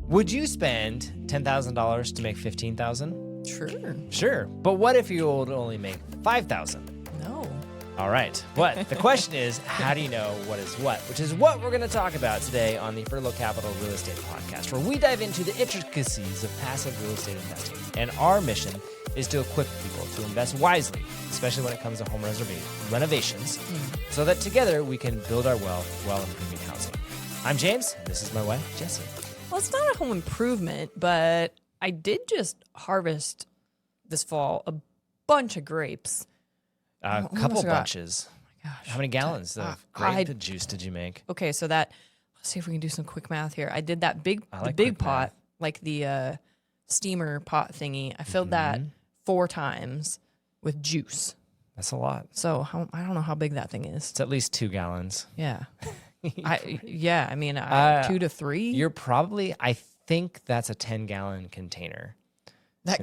Would you spend $10,000 to make $15,000? Sure. Sure. But what if you would only make $5,000? No. All right. But the question is, how do you know what is what? Which is what we're going to talk about today on the Furlo Capital Real Estate Podcast, where we dive into the intricacies of passive real estate investing. And our mission is to equip people to invest wisely, especially when it comes to home renovations, so that together we can build our wealth while improving housing. I'm James, and this is my wife, Jessie. Well, it's not a home improvement, but I did just harvest this fall a bunch of grapes. A couple bunches. Oh my gosh. How many gallons of grape juice did you make? Okay, so let's see if we can do some quick math here. I did that big pot, math. like the steamer pot thingy. I filled that 4 times with juice. That's a lot. So I don't know how big that thing is. It's at least 2 gallons. Yeah. I mean, 2 to 3. You're probably, I think that's a 10-gallon container. That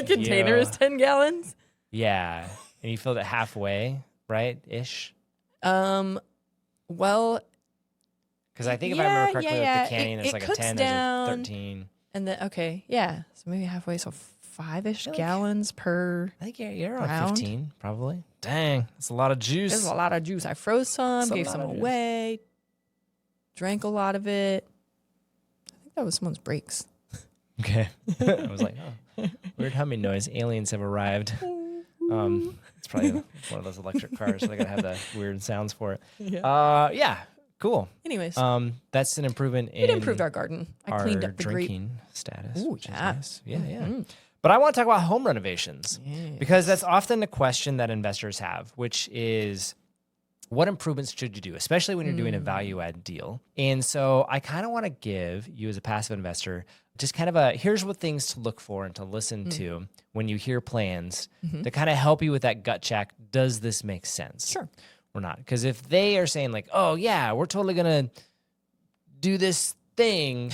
container is 10 gallons? Yeah. And you filled it halfway, right? Ish. Well, because I think if I remember correctly with the canning, it's like a 10, down, there's a 13. And then, so maybe halfway, so 5-ish gallons per I think you're around round. 15, probably. Dang, that's a lot of juice. There's a lot of juice. I froze some, gave some away, drank a lot of it. I think that was someone's brakes. Okay. I was like, oh, weird humming noise. Aliens have arrived. It's probably one of those electric cars, so they gotta have the weird sounds for it. Yeah. Cool. Anyways, that's an improvement in it improved our garden. I cleaned up the drinking status. Ooh, which is yeah. nice. Yeah. But I want to talk about home renovations because that's often a question that investors have, which is what improvements should you do, especially when you're doing a value add deal. And so I kind of want to give you as a passive investor just kind of here's what things to look for and to listen to when you hear plans to kind of help you with that gut check. Does this make sense? Sure. Or not? Because if they are saying like, oh yeah, we're totally going to do this thing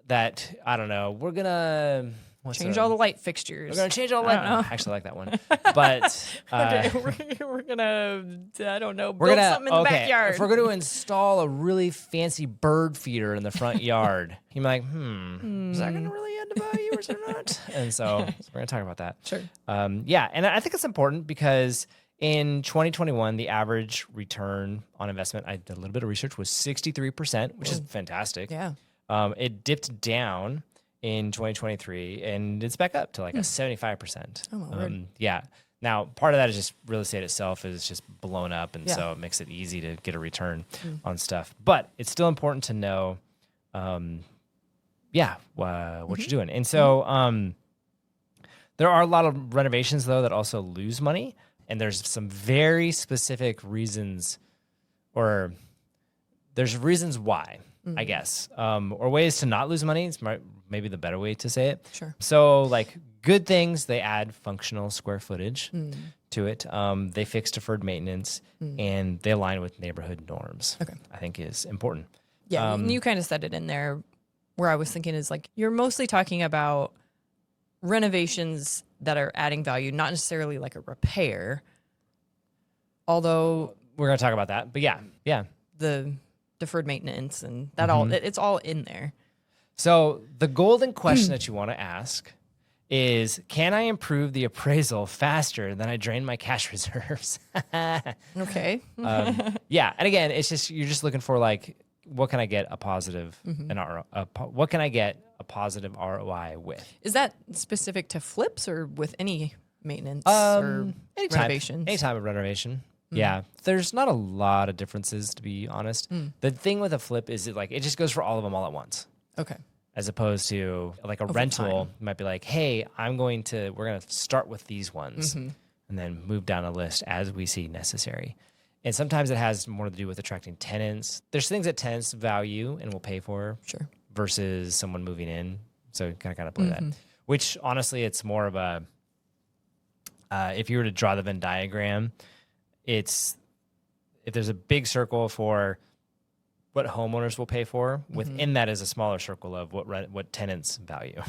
that, I don't know, we're going to... Change all the light fixtures. We're going to change all the light. I actually like that one. But we're going to, I don't know, build something in the backyard. If we're going to install a really fancy bird feeder in the front yard, you're like, is that going to really add to value or not? And so we're going to talk about that. Sure. Yeah. And I think it's important because in 2021, the average return on investment, I did a little bit of research, was 63%, which is fantastic. Yeah. It dipped down in 2023, and it's back up to like a 75%. Oh, my word. Yeah. Now, part of that is just real estate itself is just blown up, and so it makes it easy to get a return on stuff. But it's still important to know, what you're doing. And so there are a lot of renovations, though, that also lose money, and there's some very specific reasons, or there's reasons why, I guess, or ways to not lose money. It's maybe the better way to say it. Sure. So like good things, they add functional square footage to it. They fix deferred maintenance and they align with neighborhood norms. Okay. I think is important. Yeah. You kind of said it in there where I was thinking is like, you're mostly talking about renovations that are adding value, not necessarily like a repair. Although we're going to talk about that, but yeah. The deferred maintenance and that it's all in there. So the golden question that you want to ask is, can I improve the appraisal faster than I drain my cash reserves? Okay. Yeah. And again, it's just, you're just looking for like, what can I get a positive, what can I get a positive ROI with? Is that specific to flips or with any maintenance or renovations? Any type of renovation. Yeah, there's not a lot of differences, to be honest. The thing with a flip is it just goes for all of them all at once. Okay. As opposed to like a rental, you might be like, hey, we're going to start with these ones and then move down a list as we see necessary. And sometimes it has more to do with attracting tenants. There's things that tenants value and will pay for versus someone moving in. So you kind of play that, which honestly, it's more of a, if you were to draw the Venn diagram, if there's a big circle for what homeowners will pay for, within that is a smaller circle of what tenants value.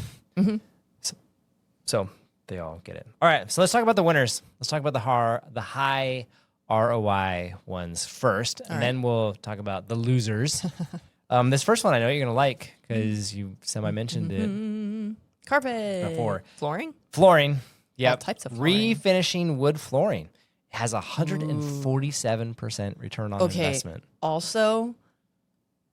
So they all get it. All right, so let's talk about the winners. Let's talk about the high ROI ones first, and then we'll talk about the losers. This first one I know you're going to like because you semi-mentioned it Carpet. before. Flooring. Yep. All types of flooring. Refinishing wood flooring. It has 147% return on investment. Also,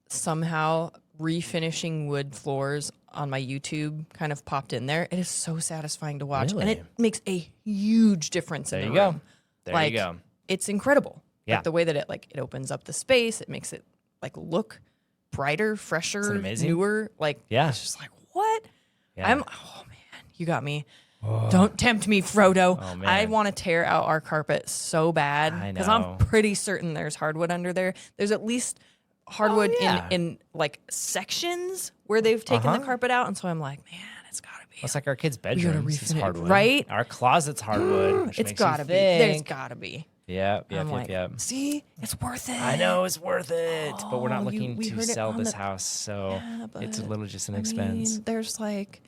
somehow refinishing wood floors on my YouTube kind of popped in there. It is so satisfying to watch. Really? And it makes a huge difference in the room. There you go. It's incredible. Yeah. Like the way that it opens up the space, it makes it like look brighter, fresher, newer. Like it's just like, what? Yeah. Oh man, you got me. Oh. Don't tempt me, Frodo. Oh, man. I want to tear out our carpet so bad because I'm pretty certain there's hardwood under there. There's at least hardwood in like sections where they've taken the carpet out, and so I'm like, man, it's gotta be. It's like our kids' bedrooms. It's hardwood, right? Our closet's hardwood. Which it's makes gotta you be. think. There's gotta be. Yep. See, it's worth it. I know it's worth it, but we're not looking to sell this house, so it's a little just an expense. Mean, there's like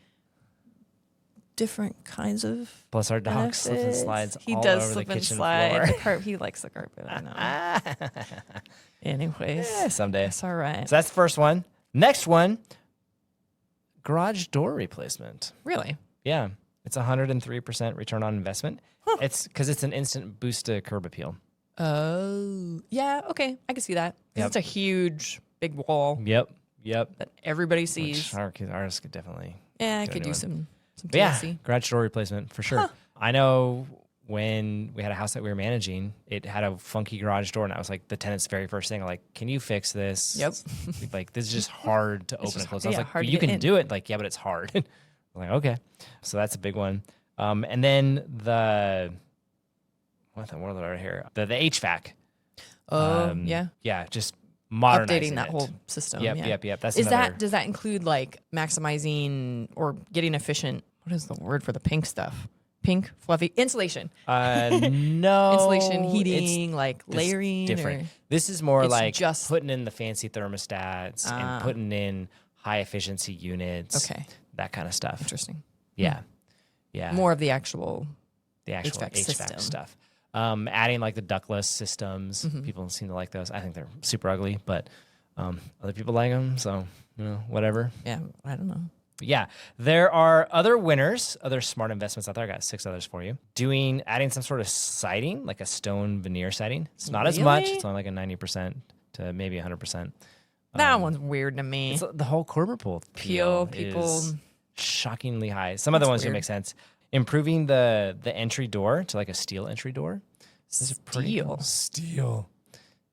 different kinds of plus our dog slips and slides he all does over slip the and kitchen slide. floor. He likes the carpet. I know. Anyways, someday. It's all right. So that's the first one. Next one, garage door replacement. Really? Yeah, it's 103% return on investment. Huh. It's because it's an instant boost to curb appeal. Oh, yeah. Okay, I can see that. It's a huge, big wall. Yep. That everybody sees. Ours could definitely. Yeah, I could do some TLC. Yeah, garage door replacement for sure. Huh. I know when we had a house that we were managing, it had a funky garage door, and I was like, the tenant's very first thing, I'm like, can you fix this? Yep. Like, this is just hard to open and close. I was like, but you can do it. Like, yeah, but it's hard. I'm like, okay. So that's a big one. And then what are right here? The HVAC. Yeah, just modernizing updating that whole system. Yep. That's does that include like maximizing or getting efficient? What is the word for the pink stuff? Pink, fluffy insulation. No, insulation, heating, like layering. Different. This is more like just putting in the fancy thermostats and putting in high efficiency units. Okay, that kind of stuff. Interesting. Yeah. More of the actual HVAC stuff. Adding like the ductless systems. Mm-hmm. People seem to like those. I think they're super ugly, but other people like them. So, whatever. Yeah, I don't know. But yeah, there are other winners, other smart investments out there. I got 6 others for you. Adding some sort of siding, like a stone veneer siding. It's not as much. It's only like a 90% to maybe 100%. That one's weird to me. It's the whole curb appeal is shockingly high. Some other ones do make sense. Improving the entry door to like a steel entry door. Steel.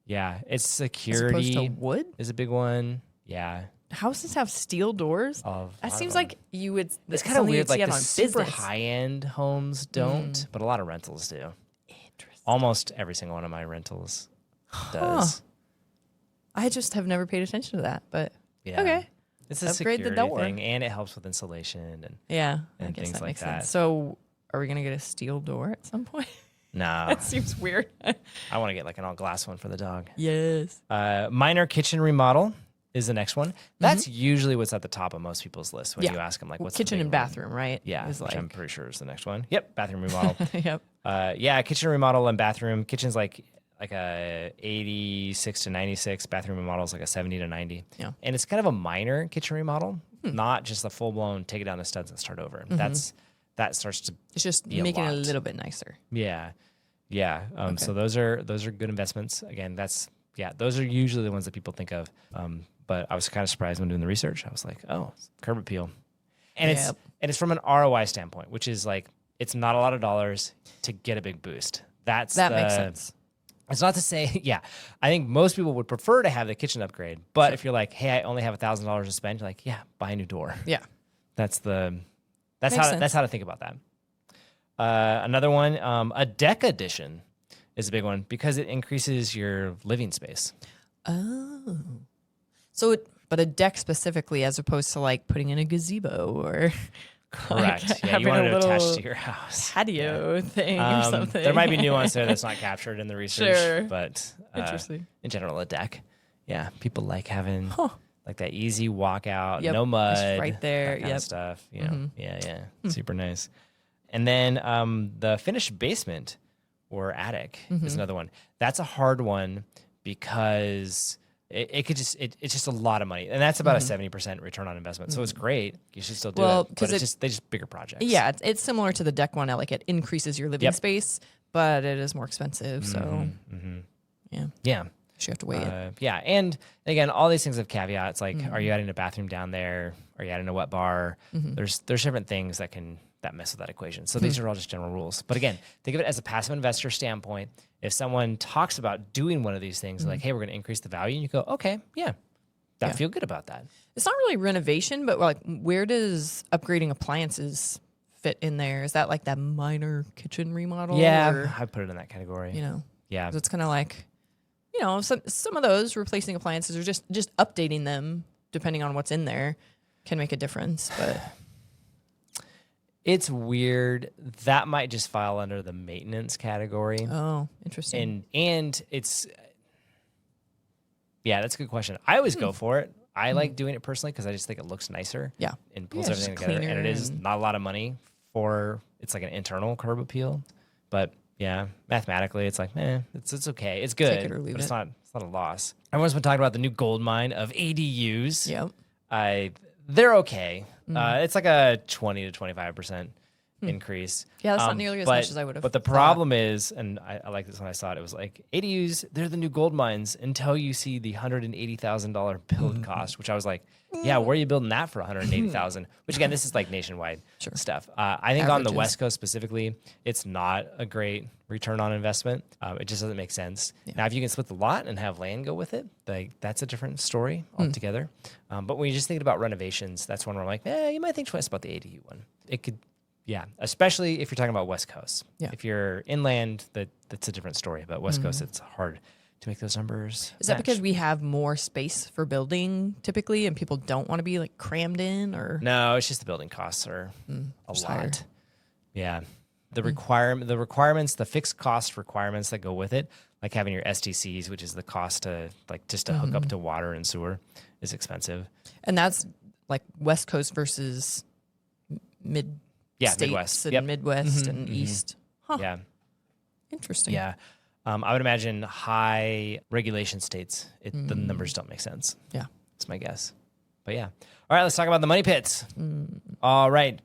Yeah, it's security. As opposed to wood? Is a big one. Yeah. Houses have steel doors? That seems like you would. It's kind of weird. Like the super business. High-end homes don't, but a lot of rentals do. Interesting. Almost every single one of my rentals does. I just have never paid attention to that, but yeah. Okay. It's a security thing, and it helps with insulation and I guess things that like makes that. Sense. So, are we gonna get a steel door at some point? No, that seems weird. I want to get like an all glass one for the dog. Yes. Minor kitchen remodel is the next one. That's usually what's at the top of most people's list when you ask them, like, what's kitchen and bathroom, right? Yeah, which I'm pretty sure is the next one. Yep, bathroom remodel. Yep. Kitchen remodel and bathroom. Kitchen's like a 86 to 96. Bathroom remodel is like a 70 to 90. Yeah. And it's kind of a minor kitchen remodel, not just a full blown take it down the studs and start over. That starts to it's just making it a little bit nicer. Yeah. So those are good investments. Again, those are usually the ones that people think of. But I was kind of surprised when doing the research. I was like, oh, curb appeal. And it's from an ROI standpoint, which is like, it's not a lot of dollars to get a big boost. That makes sense. It's not to say, I think most people would prefer to have the kitchen upgrade. But if you're like, hey, I only have $1,000 to spend, you're like, buy a new door. Yeah. That's how to think about that. Another one, a deck addition is a big one because it increases your living space. Oh. But a deck specifically, as opposed to like putting in a gazebo or correct. You want it attached to your house. Patio thing or something. There might be nuance there that's not captured in the research, but interesting. In general, a deck. Yeah, people like having like that easy walkout, no mud, it's right there, that kind of stuff. Super nice. And then the finished basement or attic is another one. That's a hard one because It could just it's just a lot of money, and that's about a 70% return on investment. So it's great. You should still do it. But it's just bigger projects. Yeah, it's similar to the deck one. Like it increases your living space, but it is more expensive. So yeah. So you have to weigh it. Yeah, and again, all these things have caveats. Like, are you adding a bathroom down there? Are you adding a wet bar? There's different things that mess with that equation. So these are all just general rules. But again, think of it as a passive investor standpoint. If someone talks about doing one of these things, like, hey, we're going to increase the value, and you go, okay, I feel good about that. It's not really renovation, but like, where does upgrading appliances fit in there? Is that like that minor kitchen remodel? Yeah, I put it in that category. Yeah, it's kind of like, some of those replacing appliances or just updating them depending on what's in there can make a difference, but. It's weird. That might just file under the maintenance category. Oh, interesting. And it's, that's a good question. I always go for it. I like doing it personally because I just think it looks nicer. Yeah. And pulls everything together. And it is not a lot of money it's like an internal curb appeal. But yeah, mathematically, it's like, it's okay. It's good. Take it or leave but it's it. not a loss. Everyone's been talking about the new gold mine of ADUs. Yep. They're okay. It's like a 20 to 25% increase. Yeah, that's not nearly as much as I would have. But the problem is, and I like this when I saw it, it was like ADUs, they're the new gold mines until you see the $180,000 build cost, which I was like, where are you building that for $180,000? Which again, this is like nationwide stuff. I think on the West Coast specifically, it's not a great return on investment. It just doesn't make sense. Yeah. Now, if you can split the lot and have land go with it, like that's a different story altogether. But when you just think about renovations, that's one where I'm like, you might think twice about the ADU one. It could, especially if you're talking about West Coast. Yeah. If you're inland, that's a different story. But West Coast, it's hard to make those numbers. Is that because we have more space for building typically, and people don't want to be like crammed in, or no? It's just the building costs are a lot. Higher. Yeah. The requirements, the fixed cost requirements that go with it, like having your STCs, which is the cost to like just to hook up to water and sewer, is expensive. And that's like West Coast versus Midwest and Midwest and East. Huh. Yeah. Interesting. Yeah. I would imagine high regulation states, the numbers don't make sense. Yeah. That's my guess. But yeah. All right, let's talk about the money pits. All right.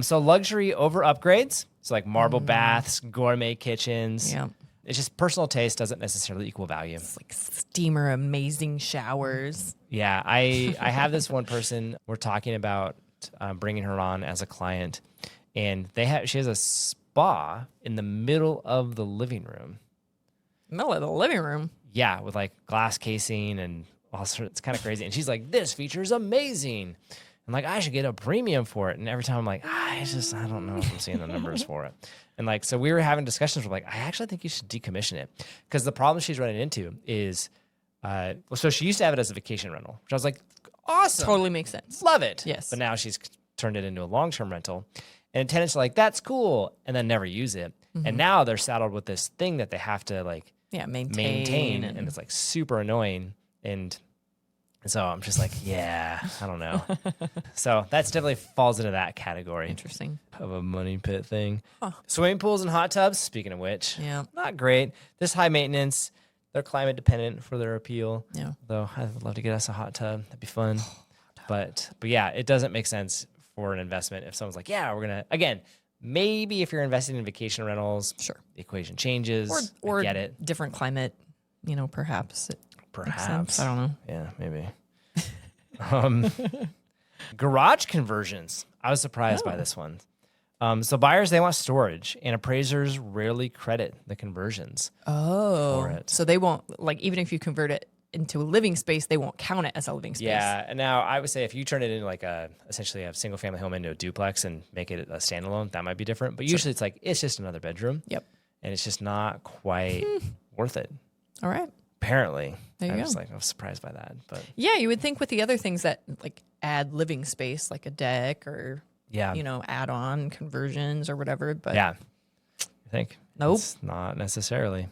So luxury over upgrades. So like marble baths, gourmet kitchens. Yeah. It's just personal taste doesn't necessarily equal value. It's like steamer, amazing showers. Yeah. I have this one person we're talking about bringing her on as a client, and she has a spa in the middle of the living room. Middle of the living room? Yeah, with like glass casing and all sorts. It's kind of crazy. And she's like, this feature is amazing. I'm like, I should get a premium for it. And every time I'm like, I don't know if I'm seeing the numbers for it. And like, so we were having discussions. We're like, I actually think you should decommission it. Because the problem she's running into is, so she used to have it as a vacation rental, which I was like, awesome. Totally makes sense. Love it. Yes. But now she's turned it into a long-term rental. And tenants are like, that's cool. And then never use it. And now they're saddled with this thing that they have to like, maintain and it's like super annoying. And so I'm just like, I don't know. So that's definitely falls into that category. Interesting. Of a money pit thing. Huh. Swimming pools and hot tubs, speaking of which, not great. This high maintenance, they're climate dependent for their appeal. Yeah. Though I would love to get us a hot tub. That'd be fun. But yeah, it doesn't make sense for an investment if someone's like, we're going to, again, maybe if you're investing in vacation rentals, sure, the equation changes. Or I get it. Different climate, perhaps. Perhaps. I don't know. Yeah, maybe. Garage conversions. I was surprised by this one. So buyers, they want storage, and appraisers rarely credit the conversions. Oh. For it. So they won't, like, even if you convert it into a living space, they won't count it as a living space. Yeah, and now I would say if you turn it into like essentially a single family home into a duplex and make it a standalone, that might be different. But usually it's like, it's just another bedroom. Yep. And it's just not quite worth it. All right. Apparently. There you go. I was surprised by that. But yeah, you would think with the other things that like add living space, like a deck or add-on conversions or whatever. But yeah, I think nope, it's not necessarily.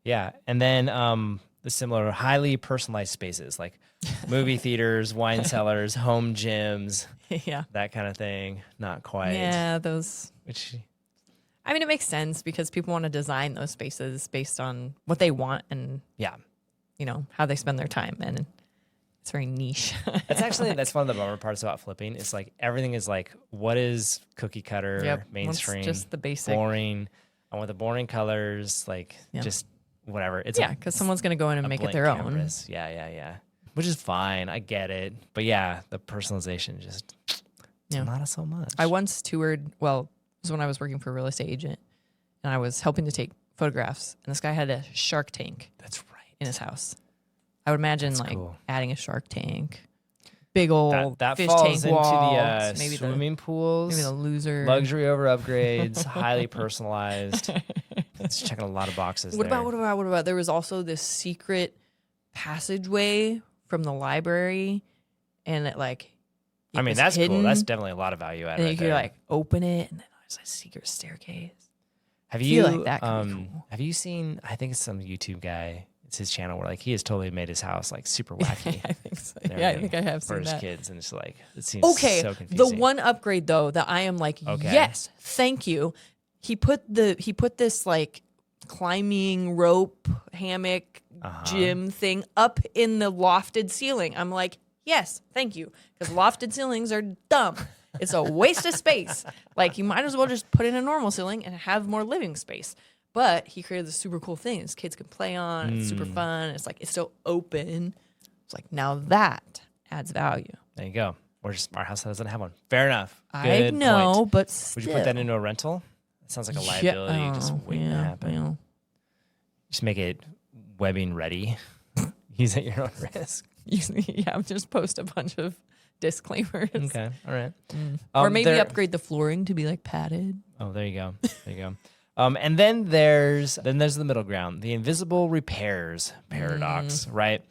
Yeah, and then the similar highly personalized spaces like movie theaters, wine cellars, home gyms, that kind of thing. Not quite. Yeah, those. I mean, it makes sense because people want to design those spaces based on what they want and how they spend their time, and it's very niche. That's one of the bummer parts about flipping. It's like everything is like, what is cookie cutter, mainstream, just the basic, boring. I want the boring colors, like just whatever. It's because someone's gonna go in and make it their canvas. own. Yeah. Which is fine. I get it, but the personalization just not so much. I once toured. Well, it was when I was working for a real estate agent, and I was helping to take photographs, and this guy had a shark tank. That's right. In his house. I would imagine cool. adding a shark tank, big old that fish falls tank walls, into the maybe swimming pools, maybe the loser, luxury over upgrades, highly personalized. It's checking a lot of boxes. What about? There was also this secret passageway from the library, and it that's hidden, cool. That's definitely a lot of value added. And you could open it, and then there's a secret staircase. Have you that could be cool. Have you seen? I think it's some YouTube guy. It's his channel where he has totally made his house super wacky. I think so. Yeah, I think I have seen for his that. kids, and it's it seems so confusing. The one upgrade though that I am yes, thank you. He put this climbing rope hammock gym thing up in the lofted ceiling. I'm yes, thank you, because lofted ceilings are dumb. It's a waste of space. You might as well just put in a normal ceiling and have more living space. But he created this super cool thing. His kids can play on. It's super fun. It's it's still open. It's now that adds value. There you go. Our house doesn't have one. Fair enough. I know, point. But still. Would you put that into a rental? It sounds like a liability just waiting to happen. Yeah. Just make it webbing ready. Use at your own risk. Just post a bunch of disclaimers. Okay, all right. Or maybe upgrade the flooring to be padded. Oh, there you go. And then there's the middle ground, the invisible repairs paradox, right?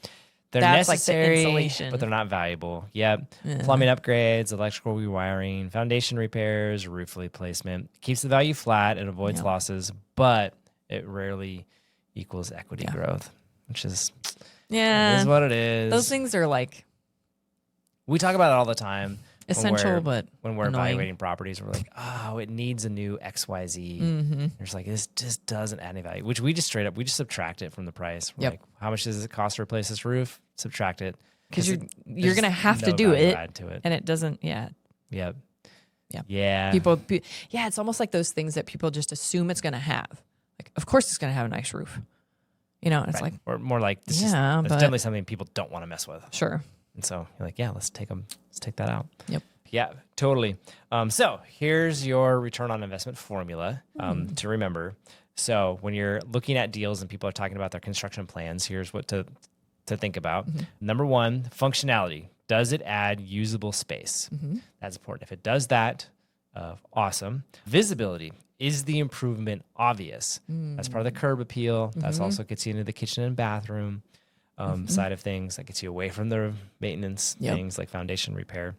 They're necessary, but they're not valuable. Yep. Yeah. Plumbing upgrades, electrical rewiring, foundation repairs, roof replacement. Keeps the value flat. It avoids losses, but it rarely equals equity growth, which is is what it is. Those things are we talk about it all the time. Essential, but when we're annoying. evaluating properties, we're it needs a new XYZ. Mm-hmm. There's this just doesn't add any value, which we just subtract it from the price. We're how much does it cost to replace this roof? Subtract it. Because you're going to have to do it, and it doesn't, Yep. Yeah. People, it's almost like those things that people just assume it's going to have. Of course it's going to have a nice roof. And it's or more this is definitely something people don't want to mess with. Sure. And so you're let's take that out. Yep. Yeah, totally. So here's your return on investment formula to remember. So when you're looking at deals and people are talking about their construction plans, here's what to think about. Mm-hmm. Number one, functionality. Does it add usable space? Mm-hmm. That's important. If it does that, awesome. Visibility. Is the improvement obvious? That's part of the curb appeal. That's also gets you into the kitchen and bathroom side of things. That gets you away from the maintenance things like foundation repair.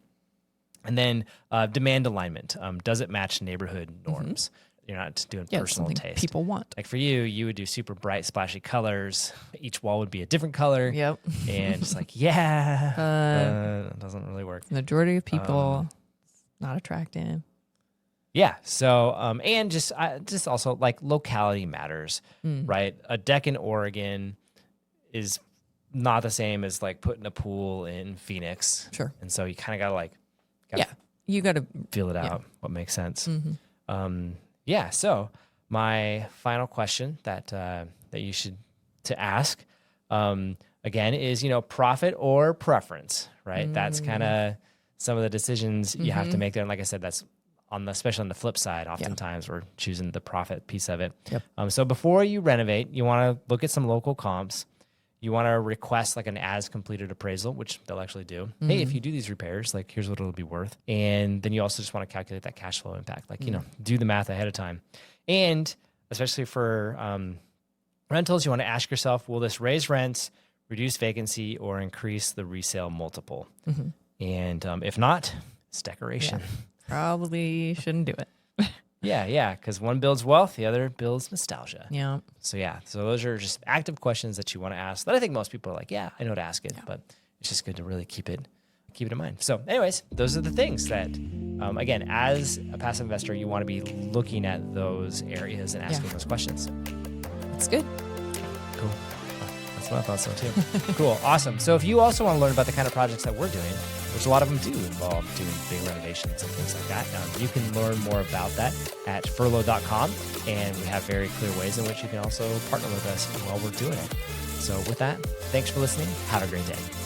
And then demand alignment. Does it match neighborhood norms? You're not doing personal taste. People want. For you would do super bright, splashy colors. Each wall would be a different color. Yep. And it's it doesn't really work. The majority of people, not attractive. Yeah. So, and just also locality matters, right? A deck in Oregon is not the same as putting a pool in Phoenix. Sure. And so you kind of got to you got to feel it out. What makes sense. Mm-hmm. So my final question that you should to ask, again, is, profit or preference, right? That's kind of some of the decisions you have to make there. And like I said, that's especially on the flip side, oftentimes we're choosing the profit piece of it. Yep. So before you renovate, you want to look at some local comps. You want to request an as completed appraisal, which they'll actually do. Mm-hmm. Hey, if you do these repairs, here's what it'll be worth. And then you also just want to calculate that cash flow impact. Do the math ahead of time. And especially for rentals, you want to ask yourself, will this raise rents, reduce vacancy, or increase the resale multiple? Mm-hmm. And if not, it's decoration. Yeah. Probably shouldn't do it. Yeah, because one builds wealth, the other builds nostalgia. Yeah. So those are just active questions that you want to ask that I think most people are I know to ask it, but it's just good to really keep it in mind. So anyways, those are the things that, again, as a passive investor, you want to be looking at those areas and asking those questions. That's good. Cool. Well, that's what I thought so too. Cool. Awesome. So if you also want to learn about the kind of projects that we're doing, which a lot of them do involve doing big renovations and things like that, you can learn more about that at furlo.com. And we have very clear ways in which you can also partner with us while we're doing it. So with that, thanks for listening. Have a great day.